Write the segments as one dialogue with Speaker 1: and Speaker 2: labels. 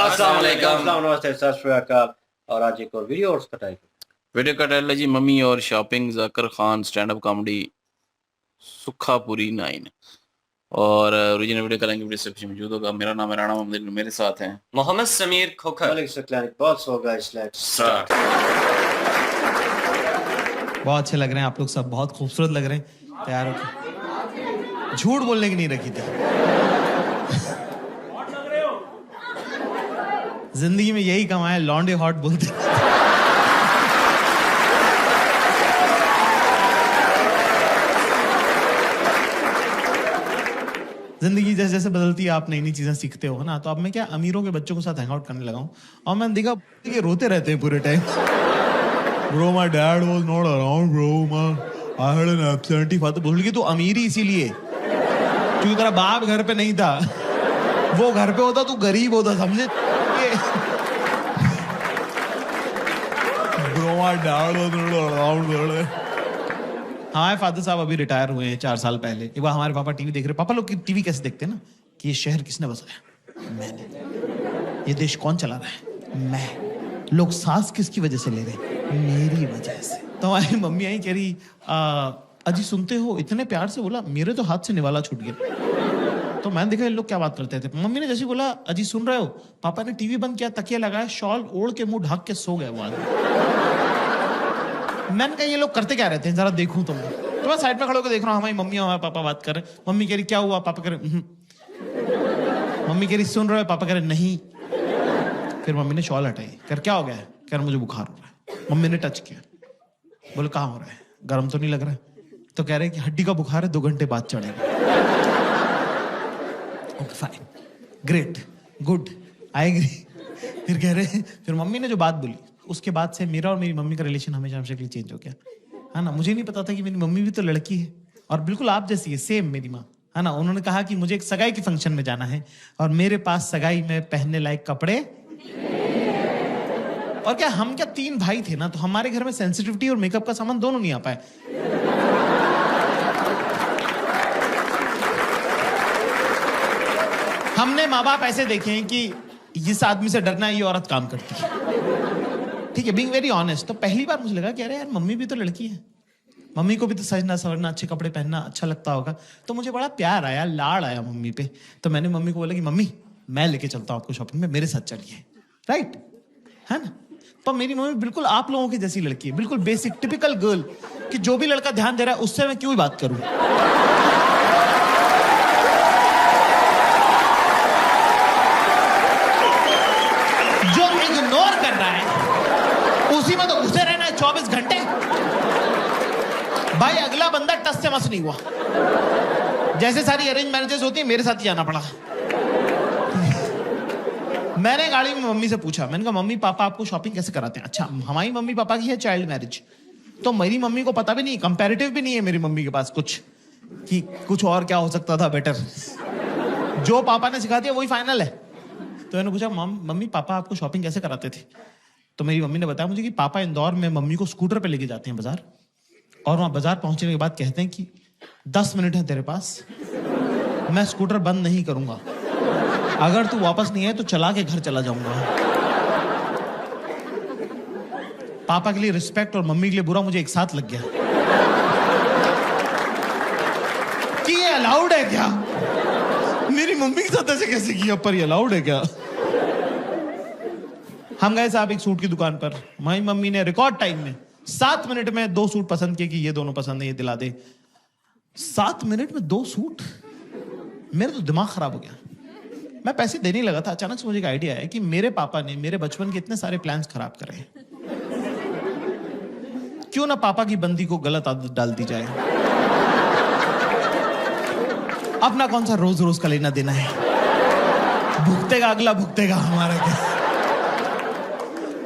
Speaker 1: अस्सलाम वालेकुम, नमस्ते, सत श्री अकाल। और आज एक और वीडियो और उसका टाइटल
Speaker 2: वीडियो का टाइटल है जी मम्मी और shopping, Zakir Khan stand up comedy Sukhapuri 9। और ओरिजिनल वीडियो का लिंक वीडियो से मौजूद होगा। मेरा नाम है राणा मोहम्मद, मेरे साथ हैं
Speaker 3: मोहम्मद समीर खोखर।
Speaker 1: मलिक सकलानी। बहुत सो गाइस, लेट्स
Speaker 2: स्टार्ट।
Speaker 4: बहुत अच्छे लग रहे हैं आप लोग, सब बहुत खूबसूरत लग रहे हैं। तैयार हो? झूठ बोलने की नहीं रखी थी। जिंदगी में यही कमाया, लॉन्डे हॉट बोलते। जिंदगी जैसे जैसे बदलती है, आप नई नई चीजें सीखते हो ना। तो अब मैं क्या अमीरों के बच्चों के साथ हैंग आउट करने लगा हूं, और मैंने देखा ये रोते रहते हैं पूरे time. Bro, my dad was not around, bro. I had an absentee father. बोल कि तू अमीर ही इसीलिए क्योंकि तेरा बाप घर पे नहीं था। वो घर पे होता तू गरीब होता, समझे? Bro, my dad was not around, bro. हमारे फादर साहब अभी रिटायर हुए हैं 4 साल पहले। एक बार हमारे पापा टीवी देख रहे। पापा लोग की टीवी कैसे देखते हैं ना, कि ये शहर किसने बसाया? मैंने। ये देश कौन चला रहा है? मैं। लोग सांस किसकी वजह से ले रहे हैं? मेरी वजह से। तो हमारी मम्मी आई, कह रही अजी सुनते हो? इतने प्यार से बोला, मेरे तो हाथ से निवाला छूट गया। तो मैंने देखा ये लोग क्या बात करते थे। मम्मी ने जैसे बोला अजी सुन रहे हो, पापा ने टीवी बंद किया, तकिया लगाया, शॉल ओढ़ के मुंह ढक के सो गए वो आदमी। मैंने कहा ये लोग करते क्या रहते हैं, जरा देखूं तुम। तो मैं साइड पे खड़े होकर देख रहा हूँ, हमारी मम्मी और हमारे पापा बात कर रहे। मम्मी कह रही क्या हुआ? पापा कह रहे मम्मी कह रही सुन रहे हो? पापा कह रहे नहीं। फिर मम्मी ने शॉल हटाई, कर क्या हो गया है? कह रहे मुझे बुखार हो रहा है। मम्मी ने टच किया, बोले कहाँ हो रहा है? गर्म तो नहीं लग रहा है? तो कह रहे कि हड्डी का बुखार है, 2 घंटे बाद चढ़ेगा। Okay fine, great, good, I agree. फिर कह रहे, फिर मम्मी ने जो बात बोली, उसके बाद से मेरा और मेरी मम्मी का रिलेशन हमेशा हमेशा के लिए चेंज हो गया, है ना। मुझे नहीं पता था कि मेरी मम्मी भी तो लड़की है और बिल्कुल आप जैसी है, सेम मेरी माँ, है ना। उन्होंने कहा कि मुझे एक सगाई के फंक्शन में जाना है और मेरे पास सगाई में पहनने लायक कपड़े। और क्या हम क्या 3 भाई थे ना, तो हमारे घर में सेंसिटिविटी और मेकअप का सामान दोनों नहीं आ पाए। हमने माँ बाप ऐसे देखे हैं कि इस आदमी से डरना है, ये औरत काम करती है, ठीक है, बीइंग वेरी ऑनेस्ट। तो पहली बार मुझे लगा कि अरे यार मम्मी भी तो लड़की है, मम्मी को भी तो सजना सवरना, अच्छे कपड़े पहनना अच्छा लगता होगा। तो मुझे बड़ा प्यार आया, लाड़ आया मम्मी पे। तो मैंने मम्मी को बोला कि मम्मी मैं लेके चलता हूँ आपको शॉपिंग में, मेरे साथ चलिए, राइट, है ना। पर मेरी मम्मी बिल्कुल आप लोगों की जैसी लड़की है, बिल्कुल बेसिक टिपिकल गर्ल, कि जो भी लड़का ध्यान दे रहा है उससे मैं क्यों बात करूं। जो इग्नोर कर रहा है उसी में तो घुसे रहना है 24 घंटे। भाई अगला बंदा टस से मस नहीं हुआ। जैसे सारी अरेंज मैरिजेस होती है, मेरे साथ ही जाना पड़ा। मैंने गाड़ी में मम्मी से पूछा, मैंने कहा मम्मी पापा आपको शॉपिंग कैसे कराते हैं? अच्छा, हमारी मम्मी पापा की है चाइल्ड मैरिज, तो मेरी मम्मी को पता भी नहीं, कंपैरेटिव भी नहीं है मेरी मम्मी के पास कुछ, कि कुछ और क्या हो सकता था बेटर। जो पापा ने सिखा दिया वही फाइनल है। तो मैंने पूछा मम्मी पापा आपको शॉपिंग कैसे कराते थे? तो मेरी मम्मी ने बताया मुझे कि पापा इंदौर में मम्मी को स्कूटर पे लेके जाते हैं बाजार, और वहां बाजार पहुंचने के बाद कहते हैं कि 10 मिनट है तेरे पास, मैं स्कूटर बंद नहीं करूंगा, अगर तू वापस नहीं आए तो चला के घर चला जाऊंगा। पापा के लिए रिस्पेक्ट और मम्मी के लिए बुरा मुझे एक साथ लग गया कि ये अलाउड है क्या? मेरी मम्मी के साथ ऐसे कैसे किया, पर ये अलाउड है क्या? हम गए साहब एक सूट की दुकान पर, हमारी मम्मी ने रिकॉर्ड टाइम में 7 मिनट में 2 सूट पसंद किए कि ये दोनों पसंद है, ये दिला दे। 7 मिनट में 2 सूट, मेरा तो दिमाग खराब हो गया। मैं पैसे देने ही लगा था, अचानक से मुझे एक आइडिया आया कि मेरे पापा ने मेरे बचपन के इतने सारे प्लान्स खराब करे हैं, क्यों ना पापा की बंदी को गलत आदत डाल दी जाए। अपना कौन सा रोज रोज का लेना देना है, भुगतेगा अगला, भुगतेगा हमारा क्या।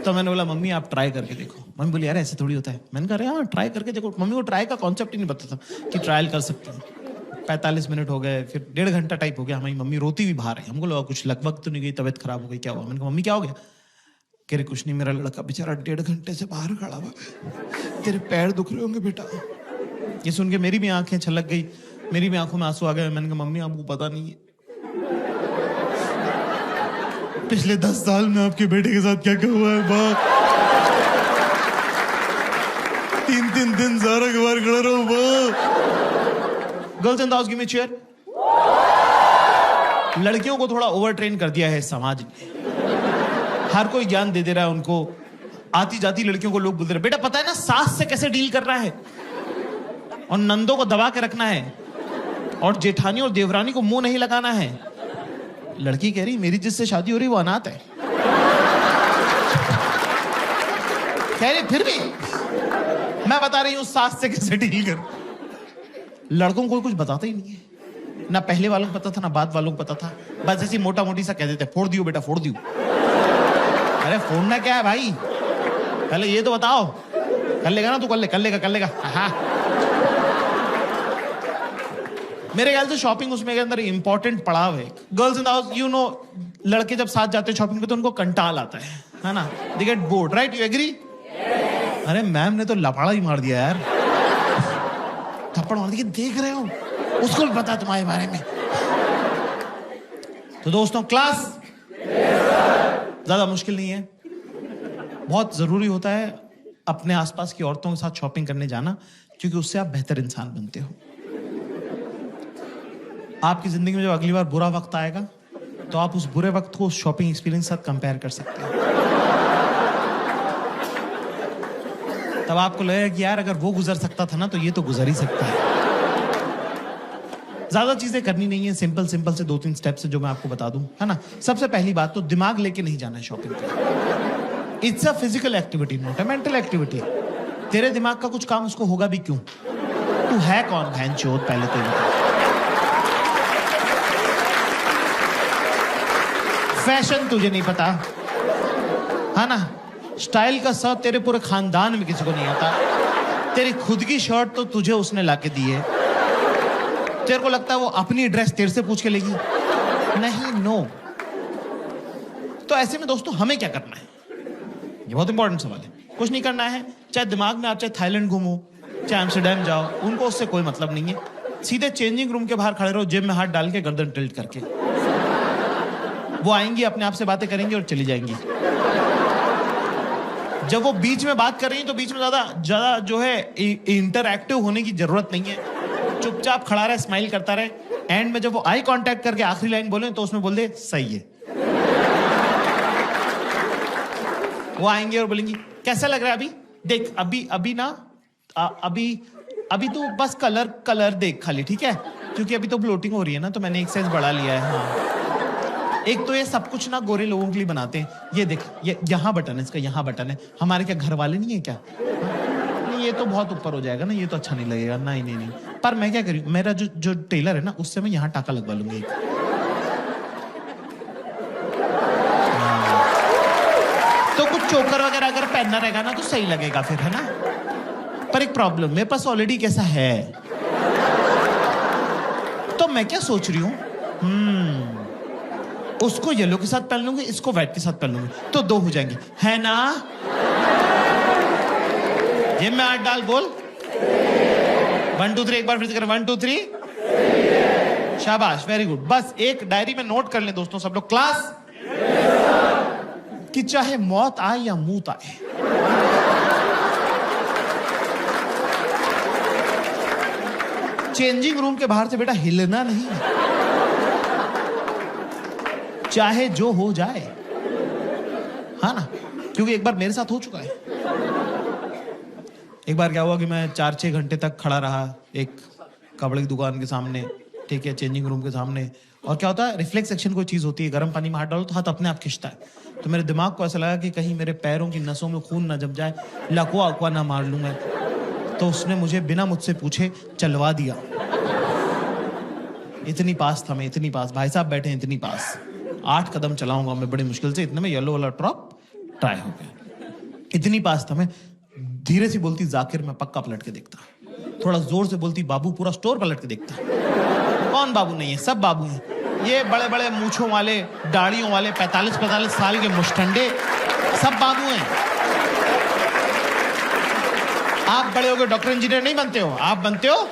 Speaker 4: तो मैंने बोला मम्मी आप ट्राई करके देखो। मम्मी बोली यार ऐसे थोड़ी होता है। मैंने कहा हाँ ट्राई करके देखो। मम्मी को ट्राई का कॉन्सेप्ट ही नहीं पता था कि ट्रायल कर सकते हैं। 45 मिनट हो गए, फिर 1.5 घंटा टाइप हो गया। हमारी मम्मी रोती हुई बाहर है। हमको लगा कुछ लगभग तो नहीं गई, तबीयत खराब हो गई, क्या हुआ? मैंने कहा मम्मी क्या हो गया? कह रहे कुछ नहीं, मेरा लड़का बेचारा 1.5 घंटे से बाहर खड़ा हुआ, तेरे पैर दुख रहे होंगे बेटा। ये सुन के मेरी भी आंखें छलक गई, मेरी भी आंखों में आंसू आ गए। मैंने कहा मम्मी आपको पता नहीं है, पिछले 10 साल में आपके बेटे के साथ क्या क्या हुआ है बाप? 3-3 दिन सारा के बाहर खड़ा रहा हूं बाप। Girls in the house give me chair. लड़कियों को थोड़ा ओवर ट्रेन कर दिया है समाज ने। हर कोई ज्ञान दे रहा है उनको। आती जाती लड़कियों को लोग बोलते रहे, बेटा पता है ना सास से कैसे डील करना है, और नंदों को दबा के रखना है, और जेठानी और देवरानी को मुंह नहीं लगाना है। लड़की कह रही मेरी जिससे शादी हो रही वो अनाथ है। कह रही फिर भी मैं बता रही हूं सास से कैसे डील कर। लड़कों को कुछ बताता ही नहीं है, ना पहले वालों को पता था ना बाद वालों को पता था। बस ऐसी मोटा मोटी सा कह देते फोड़ दियो बेटा फोड़ दियो। अरे फोड़ना क्या है भाई, पहले ये तो बताओ। कर लेगा ना तू, कर लेगा। हाँ मेरे ख्याल से शॉपिंग उसमें के अंदर इंपॉर्टेंट पड़ाव है। Girls in the house you know, लड़के जब साथ जाते हैं शॉपिंग पे तो उनको कंटाल आता है ना, they get bored, right? You agree? अरे मैम ने तो लफाड़ा ही मार दिया यार, थप्पड़ मार दिया। देख रहे हो, उसको भी पता तुम्हारे बारे में। तो दोस्तों क्लास ज्यादा मुश्किल नहीं है, बहुत जरूरी होता है अपने आसपास की औरतों के साथ शॉपिंग करने जाना, क्योंकि उससे आप बेहतर इंसान बनते हो। आपकी जिंदगी में जब अगली बार बुरा वक्त आएगा तो आप उस बुरे वक्त को उस शॉपिंग एक्सपीरियंस के साथ कंपेयर कर सकते हो। तब आपको लगेगा कि यार अगर वो गुजर सकता था ना तो ये तो गुजर ही सकता है। ज्यादा चीजें करनी नहीं है, सिंपल से 2-3 स्टेप्स है जो मैं आपको बता दूं, है ना। सबसे पहली बात तो दिमाग लेके नहीं जाना है शॉपिंग पे। It's a physical activity, not a mental activity. तेरे दिमाग का कुछ काम उसको होगा भी क्यों? तू है कौन भैंचोद? पहले तो ये फैशन तुझे नहीं पता, है ना। स्टाइल का सब तेरे पूरे खानदान में किसी को नहीं आता। तेरी खुद की शर्ट तो तुझे उसने लाके दी है। तेरे को लगता है वो अपनी ड्रेस तेरे से पूछ के लेगी? नहीं, नो। तो ऐसे में दोस्तों हमें क्या करना है? ये बहुत इंपॉर्टेंट सवाल है। कुछ नहीं करना है, चाहे दिमाग में आप चाहे थाईलैंड घूमो, चाहे एम्स्टर्डम जाओ, उनको उससे कोई मतलब नहीं है। सीधे चेंजिंग रूम के बाहर खड़े रहो, जेब में हाथ डाल के गर्दन टिल्ट करके। वो आएंगी, अपने आप से बातें करेंगी और चली जाएंगी। जब वो बीच में बात कर रही है तो बीच में ज्यादा जो है इंटरएक्टिव होने की जरूरत नहीं है। चुपचाप खड़ा रहे, स्माइल करता रहे। एंड में जब वो आई कांटेक्ट करके आखिरी लाइन बोले तो उसमें बोल दे सही है। वो आएंगे और बोलेंगी कैसा लग रहा है अभी? देख अभी ना अभी तो बस कलर देख खाली, ठीक है? क्योंकि अभी तो ब्लोटिंग हो रही है ना, तो मैंने एक साइज बढ़ा लिया है। हाँ, एक तो ये सब कुछ ना गोरे लोगों के लिए बनाते हैं। ये देख, ये यहाँ बटन है, इसका यहाँ बटन है। हमारे क्या घर वाले नहीं है क्या? नहीं, ये तो बहुत ऊपर हो जाएगा ना, ये तो अच्छा नहीं लगेगा। नहीं। पर मैं क्या करूँ, मेरा जो टेलर है ना, उससे मैं यहाँ टाका लगवा लूंगी। तो कुछ चोकर वगैरह अगर पहनना रहेगा ना तो सही लगेगा फिर, है ना। पर एक प्रॉब्लम, मेरे पास ऑलरेडी कैसा है, तो मैं क्या सोच रही हूँ, उसको येलो के साथ पहन लूंगी, इसको व्हाइट के साथ पहन लूंगी, तो 2 हो जाएंगे, है ना। ये मैं हाथ डाल, बोल 1 2 3, एक बार फिर से कर, 1 2 3। शाबाश, वेरी गुड। बस एक डायरी में नोट कर ले दोस्तों सब लोग, क्लास, कि चाहे मौत आए या मूत आए, चेंजिंग रूम के बाहर से बेटा हिलना नहीं, चाहे जो हो जाए, हाँ ना। क्योंकि एक बार मेरे साथ हो चुका है। एक बार क्या हुआ कि मैं 4-6 घंटे तक खड़ा रहा एक कपड़े की दुकान के सामने, ठीक है, चेंजिंग रूम के सामने। और क्या होता है, रिफ्लेक्स एक्शन कोई चीज होती है, गर्म पानी में हाथ डालो तो हाथ अपने आप खिंचता है। तो मेरे दिमाग को ऐसा लगा कि कहीं मेरे पैरों की नसों में खून ना जम जाए, लकवा अकवा ना मार लूं मैं। तो उसने मुझे बिना मुझसे पूछे चलवा दिया। इतनी पास था मैं, इतनी पास, भाई साहब बैठे इतनी पास। 8 कदम चलाऊंगा मैं बड़ी मुश्किल से, इतने में येलो वाला ड्रॉप ट्राई हो गया। इतनी पास था मैं। धीरे से बोलती जाकिर, मैं पक्का पलट के देखता। थोड़ा जोर से बोलती बाबू, पूरा स्टोर पलट के देखता। कौन बाबू नहीं है, सब बाबू हैं। ये बड़े बड़े मूछों वाले, दाढ़ियों वाले 45-45 साल के मुष्टंडे, सब बाबू हैं। आप बड़े हो गए डॉक्टर इंजीनियर नहीं बनते हो, आप बनते हो,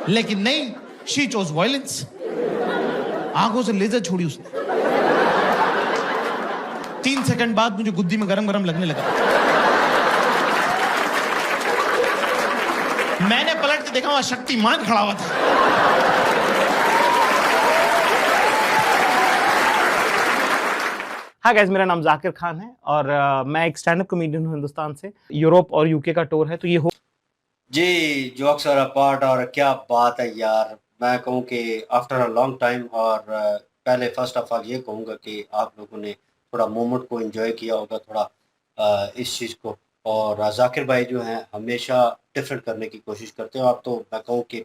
Speaker 4: लेकिन नहीं, शी चोज वायलेंस। आंखों से लेजर छोड़ी उसने। 3 सेकंड बाद मुझे गुद्दी में गरम गरम लगने लगा। मैंने पलट के देखा, वहां शक्तिमान खड़ा हुआ था।
Speaker 3: हाँ गाइस, मेरा नाम जाकिर खान है और मैं एक स्टैंड अप कॉमेडियन हूँ हिंदुस्तान से। यूरोप और यूके का टूर है, तो ये हो
Speaker 1: जी, जोक्स आर अपार्ट, और क्या बात है यार। मैं कहूँ कि आफ्टर अ लॉन्ग टाइम, और पहले फर्स्ट ऑफ ऑल ये कहूँगा कि आप लोगों ने थोड़ा मोमेंट को एंजॉय किया होगा, थोड़ा इस चीज़ को। और जाकिर भाई जो हैं हमेशा डिफरेंट करने की कोशिश करते हो आप, तो मैं कहूँ कि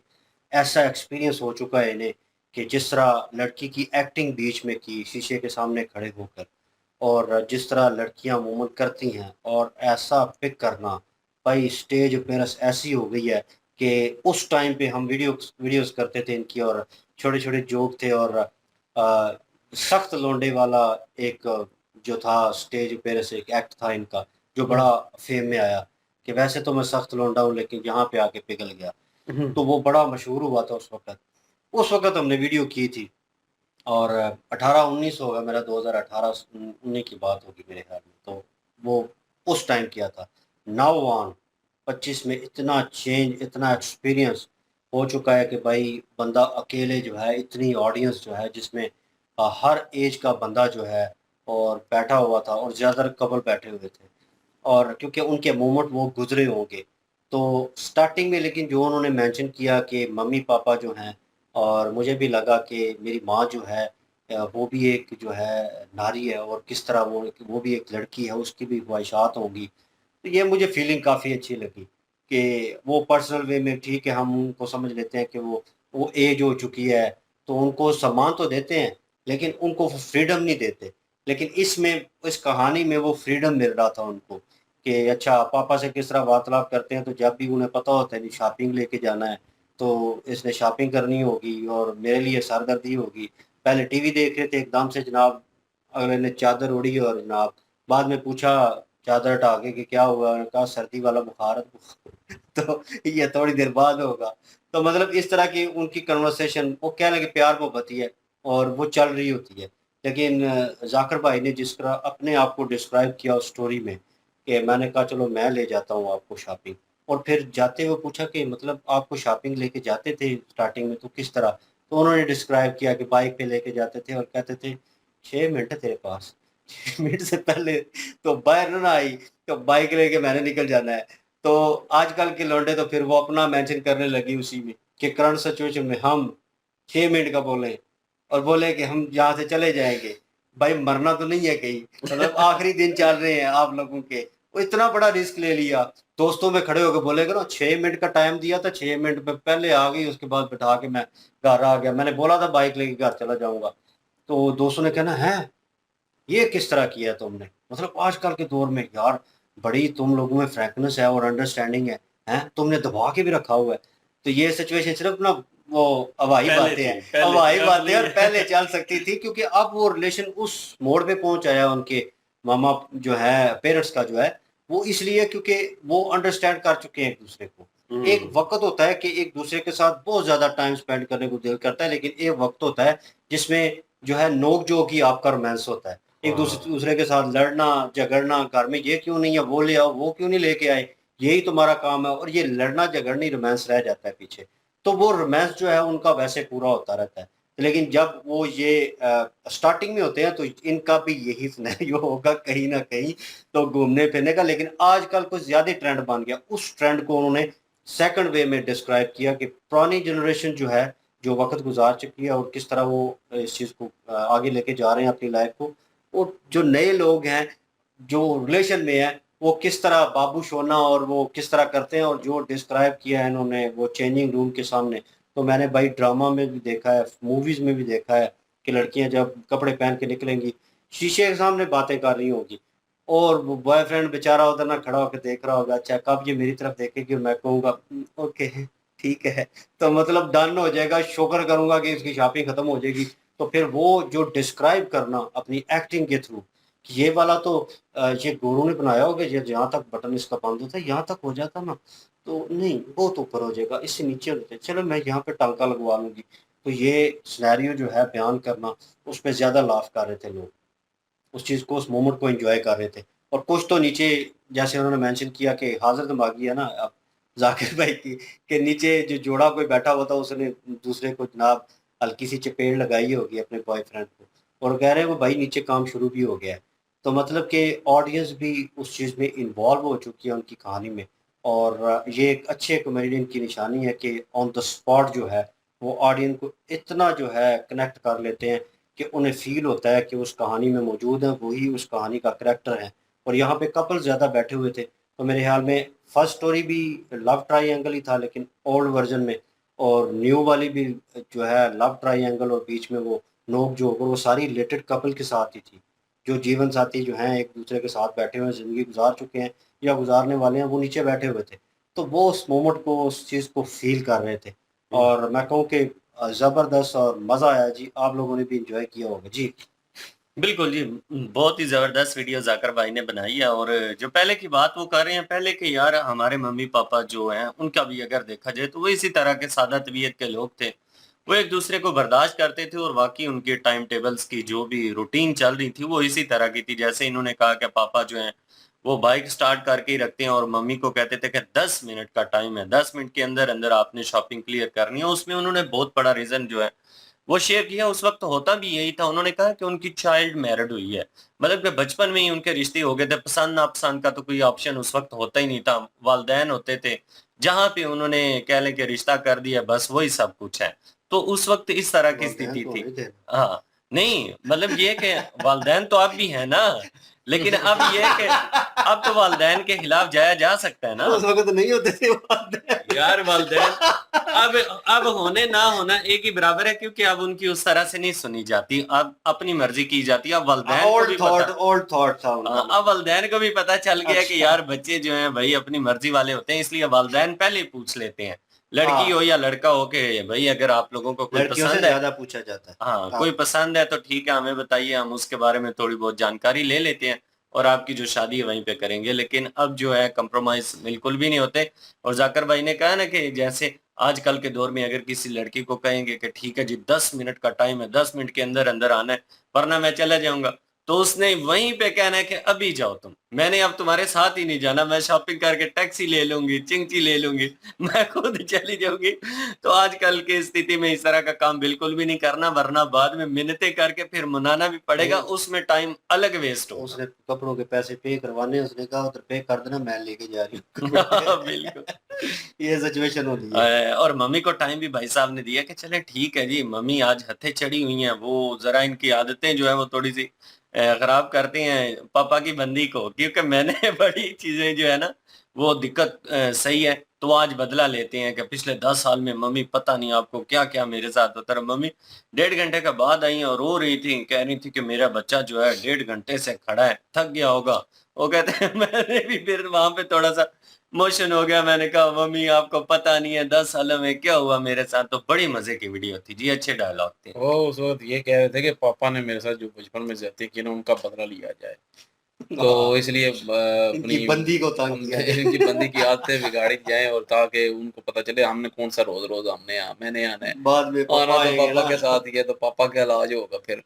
Speaker 1: ऐसा एक्सपीरियंस हो चुका है इन्हें कि जिस तरह लड़की की एक्टिंग बीच में की शीशे के सामने खड़े होकर, और जिस तरह लड़कियां मूवमेंट करती हैं और ऐसा पिक करना, भाई स्टेज अपीयरेंस ऐसी हो गई है कि उस टाइम पे हम वीडियोस करते थे इनकी, और छोटे छोटे जोक थे, और सख्त लौंडे वाला एक जो था स्टेज अपीयरेंस, एक एक्ट था इनका जो बड़ा फेम में आया कि वैसे तो मैं सख्त लौंडा हूँ लेकिन यहाँ पे आके पिघल गया। तो वो बड़ा मशहूर हुआ था उस वक्त हमने वीडियो की थी। और 18-19 होगा मेरा, 2018-19 की बात होगी मेरे ख्याल में। तो वो उस टाइम किया था। नाउ ऑन 25 में इतना चेंज, इतना एक्सपीरियंस हो चुका है कि भाई बंदा अकेले जो है, इतनी ऑडियंस जो है जिसमें हर एज का बंदा जो है और बैठा हुआ था, और ज़्यादातर कपल बैठे हुए थे, और क्योंकि उनके मोमेंट वो गुजरे होंगे। तो स्टार्टिंग में लेकिन जो उन्होंने मेंशन किया कि मम्मी पापा जो हैं, और मुझे भी लगा कि मेरी माँ जो है वो भी एक जो है नारी है, और किस तरह वो भी एक लड़की है, उसकी भी ख्वाहिशात होंगी। तो ये मुझे फीलिंग काफ़ी अच्छी लगी कि वो पर्सनल वे में ठीक है, हम उनको समझ लेते हैं कि वो एज हो चुकी है, तो उनको सम्मान तो देते हैं लेकिन उनको फ्रीडम नहीं देते। लेकिन इसमें, इस कहानी में वो फ्रीडम मिल रहा था उनको कि अच्छा पापा से किस तरह वार्तालाप करते हैं, तो जब भी उन्हें पता होता है नहीं शॉपिंग लेके जाना है तो इसने शॉपिंग करनी होगी और मेरे लिए सरदर्दी होगी। पहले टीवी देख रहे थे, एकदम से जनाब अगले ने चादर ओढ़ी, और जनाब बाद में पूछा चादर हटा के कि क्या हुआ, उन्होंने कहा सर्दी वाला बुखार है। तो ये थोड़ी देर बाद होगा। तो मतलब इस तरह की उनकी कन्वर्सेशन, वो कह लें कि प्यार मोहब्बत ही है और वो चल रही होती है। लेकिन जाकिर भाई ने जिस तरह अपने आप को डिस्क्राइब किया उस स्टोरी में कि मैंने कहा चलो मैं ले जाता हूँ आपको शॉपिंग, और फिर जाते हुए पूछा कि मतलब आपको शॉपिंग लेके जाते थे स्टार्टिंग में तो किस तरह, तो उन्होंने डिस्क्राइब किया कि बाइक पे लेके जाते थे और कहते थे 6 मिनट है तेरे पास, 6 मिनट से पहले तो बाहर ना आई तो बाइक लेके मैंने निकल जाना है। तो आजकल के लौंडे तो फिर वो अपना मेंशन करने लगी उसी में कि करंट सिचुएशन में हम 6 मिनट का बोले और बोले कि हम यहाँ से चले जाएंगे। भाई मरना तो नहीं है कहीं, मतलब आखिरी दिन चल रहे हैं आप लोगों के, वो इतना बड़ा रिस्क ले लिया। दोस्तों में खड़े होकर बोलेगा ना 6 मिनट का टाइम दिया था, 6 मिनट में पहले आ गई, उसके बाद बैठा के मैं घर आ गया, मैंने बोला था बाइक लेके घर चला जाऊंगा। तो दोस्तों ने कहना है ये किस तरह किया तुमने, मतलब आजकल के दौर में यार बड़ी तुम लोगों में फ्रैंकनेस है और अंडरस्टैंडिंग है, हैं तुमने दबा के भी रखा हुआ है। तो ये सिचुएशन सिर्फ ना वो हवाई बातें हैं, हवाई बातें, और पहले चल सकती थी क्योंकि अब वो रिलेशन उस मोड़ पे पहुंच आया उनके मामा जो है, पेरेंट्स का जो है, वो इसलिए क्योंकि वो अंडरस्टैंड कर चुके हैं एक दूसरे को। एक वक्त होता है कि एक दूसरे के साथ बहुत ज्यादा टाइम स्पेंड करने को दिल करता है, लेकिन एक वक्त होता है जिसमें जो है नोक झोंक ही आपका रोमांस होता है। एक दूसरे के साथ लड़ना झगड़ना, घर में ये क्यों नहीं है, वो ले आओ, वो क्यों नहीं लेके आए, यही तुम्हारा काम है, और ये लड़ना झगड़नी रोमांस रह जाता है पीछे। तो वो रोमांस जो है उनका वैसे पूरा होता रहता है। लेकिन जब वो ये स्टार्टिंग में होते हैं तो इनका भी यही सिनेरियो होगा कहीं ना कहीं, तो घूमने फिरने का। लेकिन आजकल कुछ ज्यादा ट्रेंड बन गया, उस ट्रेंड को उन्होंने सेकंड वे में डिस्क्राइब किया कि पुरानी जनरेशन जो है, जो वक्त गुजार चुकी है और किस तरह वो इस चीज़ को आगे लेके जा रहे हैं अपनी लाइफ को, और जो नए लोग हैं जो रिलेशन में है वो किस तरह बाबू सोना और वो किस तरह करते हैं, और जो डिस्क्राइब किया है इन्होंने वो चेंजिंग रूम के सामने, तो मैंने भाई ड्रामा में भी देखा है, मूवीज में भी देखा है कि लड़कियां जब कपड़े पहन के निकलेंगी शीशे के सामने बातें कर रही होगी, और वो बॉयफ्रेंड बेचारा उधर ना खड़ा होकर देख रहा होगा, अच्छा कब ये मेरी तरफ देखेगी और मैं कहूँगा ओके ठीक है, तो मतलब डन हो जाएगा, शुक्र करूंगा कि इसकी शॉपिंग खत्म हो जाएगी। तो फिर वो जो डिस्क्राइब करना अपनी एक्टिंग के थ्रू कि ये वाला तो ये गुरु ने बनाया होगा, ये जहाँ तक बटन इसका बंद होता है यहाँ तक हो जाता ना, तो नहीं बहुत ऊपर हो जाएगा, इससे नीचे हो जाए, चलो मैं यहाँ पे टांका लगवा लूंगी, तो ये सिनेरियो जो है बयान करना, उस पे ज़्यादा लाफ कर रहे थे लोग, उस चीज़ को, उस मोमेंट को एंजॉय कर रहे थे। और कुछ तो नीचे, जैसे उन्होंने मेंशन किया कि हाजिर दिमागी है ना अब जाकिर भाई की, कि नीचे जो जोड़ा कोई बैठा हुआ था उसने दूसरे को जनाब हल्की सी चपेट लगाई होगी अपने बॉयफ्रेंड को, और कह रहे हैं वो भाई नीचे काम शुरू भी हो गया है। तो मतलब कि ऑडियंस भी उस चीज़ में इन्वॉल्व हो चुकी है उनकी कहानी में। और ये एक अच्छे कॉमेडियन की निशानी है कि ऑन द स्पॉट जो है वो ऑडियंस को इतना जो है कनेक्ट कर लेते हैं कि उन्हें फ़ील होता है कि उस कहानी में मौजूद हैं, वही उस कहानी का करैक्टर है। और यहाँ पे कपल ज़्यादा बैठे हुए थे, तो मेरे ख़्याल में फर्स्ट स्टोरी भी लव ट्रायंगल ही था लेकिन ओल्ड वर्ज़न में, और न्यू वाली भी जो है लव ट्रायंगल और बीच में वो नोक-झोंक, और वो सारी रिलेटेड कपल के साथ ही थी। जो जीवन साथी जो हैं एक-दूसरे के साथ बैठे हुए हैं, ज़िंदगी गुज़ार चुके हैं या गुज़ारने वाले हैं, वो नीचे बैठे हुए थे। तो वो उस मोमेंट को, उस चीज़ को फ़ील कर रहे थे। और मैं कहूँ कि ज़बरदस्त और मज़ा आया जी, आप लोगों ने भी एन्जॉय किया होगा। जी।
Speaker 5: बिल्कुल जी, बहुत ही ज़बरदस्त वीडियो ज़ाकिर भाई ने बनाई है। और जो पहले की बात वो कर रहे हैं, पहले के यार हमारे मम्मी-पापा जो हैं, उनका भी अगर देखा जाए तो वो इसी तरह के सादा तबीयत के लोग थे। वो एक-दूसरे को बर्दाश्त करते थे और वाक़ई उनके टाइम टेबल्स की जो भी रूटीन चल रही थी, वो इसी तरह की थी। जैसे इन्होंने कहा कि पापा जो हैं, वो बाइक स्टार्ट करके ही रखते हैं और मम्मी को कहते थे कि 10 मिनट का टाइम है, 10 मिनट के अंदर-अंदर आपने शॉपिंग क्लियर करनी है। उसमें उन्होंने बहुत बड़ा रीज़न जो है वो शेयर किया। उस वक़्त होता भी यही था। उन्होंने कहा कि उनकी चाइल्ड मैरिड हुई है। मतलब कि बचपन में ही उनके रिश्ते हो गए थे। पसंद-नापसंद का तो कोई ऑप्शन उस वक़्त होता ही नहीं था। वालिदैन होते थे। जहाँ पे उन्होंने कह लें कि रिश्ता कर दिया, बस वही सब कुछ है। तो उस वक़्त इस तरह की
Speaker 1: वालिदैन
Speaker 5: स्थिति
Speaker 1: तो
Speaker 5: थी।
Speaker 1: होने थे।
Speaker 5: हाँ, नहीं मतलब ये कि वालिदैन तो अब भी हैं ना, लेकिन अब ये है कि अब तो वालिदैन के खिलाफ जाया जा सकता है ना।
Speaker 1: उस वक़्त तो नहीं होते थे वालिदैन।
Speaker 5: यार वालिदैन अब होने ना होना एक ही बराबर है, क्योंकि अब उनकी उस तरह से नहीं सुनी जाती। अब अपनी मर्ज़ी की जाती है। अब वालिदैन को भी पता,
Speaker 1: ओल्ड थॉट था उनका
Speaker 5: अब
Speaker 1: मतलब।
Speaker 5: वालिदैन को भी पता चल गया कि
Speaker 1: अच्छा।
Speaker 5: यार बच्चे जो हैं भई अपनी मर्ज़ी वाले होते हैं, इसलिए वालिदैन पहले ही पूछ लेते हैं। लड़की हो
Speaker 1: हाँ,
Speaker 5: या लड़का हो कि भई अगर आप लोगों को कोई
Speaker 1: लड़कियों से
Speaker 5: पसंद है,
Speaker 1: ज़्यादा पूछा जाता है।
Speaker 5: हाँ, कोई
Speaker 1: हाँ,
Speaker 5: पसंद है तो ठीक है, हमें बताइए, हम उसके बारे में थोड़ी बहुत जानकारी ले लेते हैं और आपकी जो शादी है वहीं पे करेंगे। लेकिन अब जो है कॉम्प्रोमाइज़ बिल्कुल भी नहीं होते। और ज़ाकिर भाई ने कहा ना कि जैसे आजकल के दौर में अगर किसी लड़की को कहेंगे कि ठीक है जी 10 मिनट का टाइम है, 10 मिनट के अंदर-अंदर आना है, वरना मैं चला जाऊँगा। तो उसने वहीं पे कहना है कि अभी जाओ तुम, मैंने अब तुम्हारे साथ ही नहीं जाना, मैं शॉपिंग करके टैक्सी ले लूँगी, चिंगची ले लूँगी, मैं खुद चली जाऊँगी। तो आजकल की स्थिति में इस तरह का काम बिल्कुल भी नहीं करना, वरना बाद में मिन्नतें करके फिर मनाना भी पड़ेगा,
Speaker 1: नहीं,
Speaker 5: उसमें टाइम अलग वेस्ट होगा।
Speaker 1: उसने कपड़ों के पैसे पे करवाने, उसने कहा उधर पे कर देना, मैं लेके जा रही हूँ कपड़े।
Speaker 5: बिल्कुल।
Speaker 1: ये सिचुएशन होती है।
Speaker 5: और मम्मी को टाइम भी भाई साहब ने दिया कि चलें ठीक है जी, मम्मी आज हत्थे चढ़ी हुई हैं, वो ज़रा इनकी आदतें जो हैं वो थोड़ी-सी खराब करती हैं पापा की बंदी को, क्योंकि मैंने बड़ी चीज़ें जो है ना वो दिक्कत सही है, तो आज बदला लेते हैं कि पिछले 10 साल में मम्मी पता नहीं आपको क्या-क्या मेरे साथ होता रहा। मम्मी डेढ़ घंटे के बाद आई और रो रही थी, कह रही थी कि मेरा बच्चा जो है डेढ़ घंटे से खड़ा है, थक गया होगा। वो कहते हैं मैंने भी फिर वहाँ पे थोड़ा-सा इमोशन हो गया। मैंने कहा मम्मी आपको पता नहीं है 10 सालों में क्या हुआ मेरे साथ। तो बड़ी मज़े की वीडियो थी जी, अच्छे डायलॉग थे।
Speaker 2: वो उस वक़्त ये कह रहे थे कि पापा ने मेरे साथ जो बचपन में ज़्यादती की ना उनका बदला लिया जाए। तो
Speaker 1: हाँ,
Speaker 2: इसलिए
Speaker 1: इनकी
Speaker 2: अपनी
Speaker 1: बंदी को तंग किया जाए।
Speaker 2: इनकी बंदी की आदतें बिगाड़ी जाएँ और ताकि उनको पता चले हमने कौन-सा रोज़-रोज़ मैंने आना है।
Speaker 1: बाद में
Speaker 2: आना
Speaker 1: पापा
Speaker 2: तो
Speaker 1: आएँगे
Speaker 2: पापा
Speaker 1: ना।
Speaker 2: के साथ ही है, तो पापा का इलाज होगा फिर,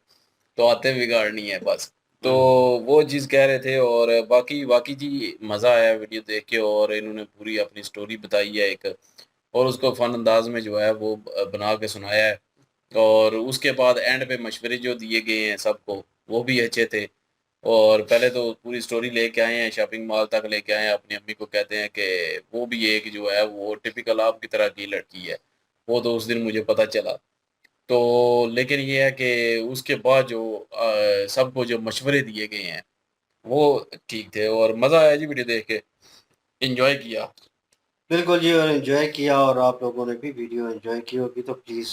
Speaker 2: तो आदतें बिगाड़नी है बस। तो
Speaker 1: हुँ,
Speaker 2: वो चीज़ कह रहे थे। और बाकी वाक़ई जी मज़ा आया वीडियो देख के, और इन्होंने पूरी अपनी स्टोरी बताई है एक, और उसको फ़न अंदाज़ में जो है वो बना के सुनाया है। और उसके बाद एंड पे मशवरे जो दिए गए हैं सबको, वो भी अच्छे थे। और पहले तो पूरी स्टोरी लेके आए हैं, शॉपिंग मॉल तक लेके आए हैं, अपनी अम्मी को कहते हैं कि वो भी एक जो है वो टिपिकल आपकी तरह की लड़की है। वो तो उस दिन मुझे पता चला। तो लेकिन ये है कि उसके बाद जो सबको जो मशवरे दिए गए हैं, वो ठीक थे और मज़ा आया जी वीडियो देख के, एन्जॉय किया।
Speaker 1: बिल्कुल जी, और एन्जॉय किया, और आप लोगों ने भी वीडियो एन्जॉय की होगी तो प्लीज़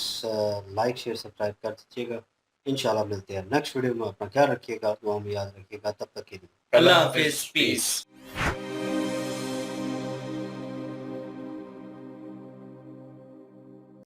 Speaker 1: लाइक, शेयर, सब्सक्राइब कर दीजिएगा। इंशाल्लाह मिलते हैं नेक्स्ट वीडियो में। अपना ख्याल रखिएगा, दुआ में याद रखिएगा। तब तक के लिए
Speaker 2: अल्लाह
Speaker 5: अल्लाह
Speaker 2: हाफ़िज़,
Speaker 5: हाफ़िज़,
Speaker 2: पीस।
Speaker 5: पीस।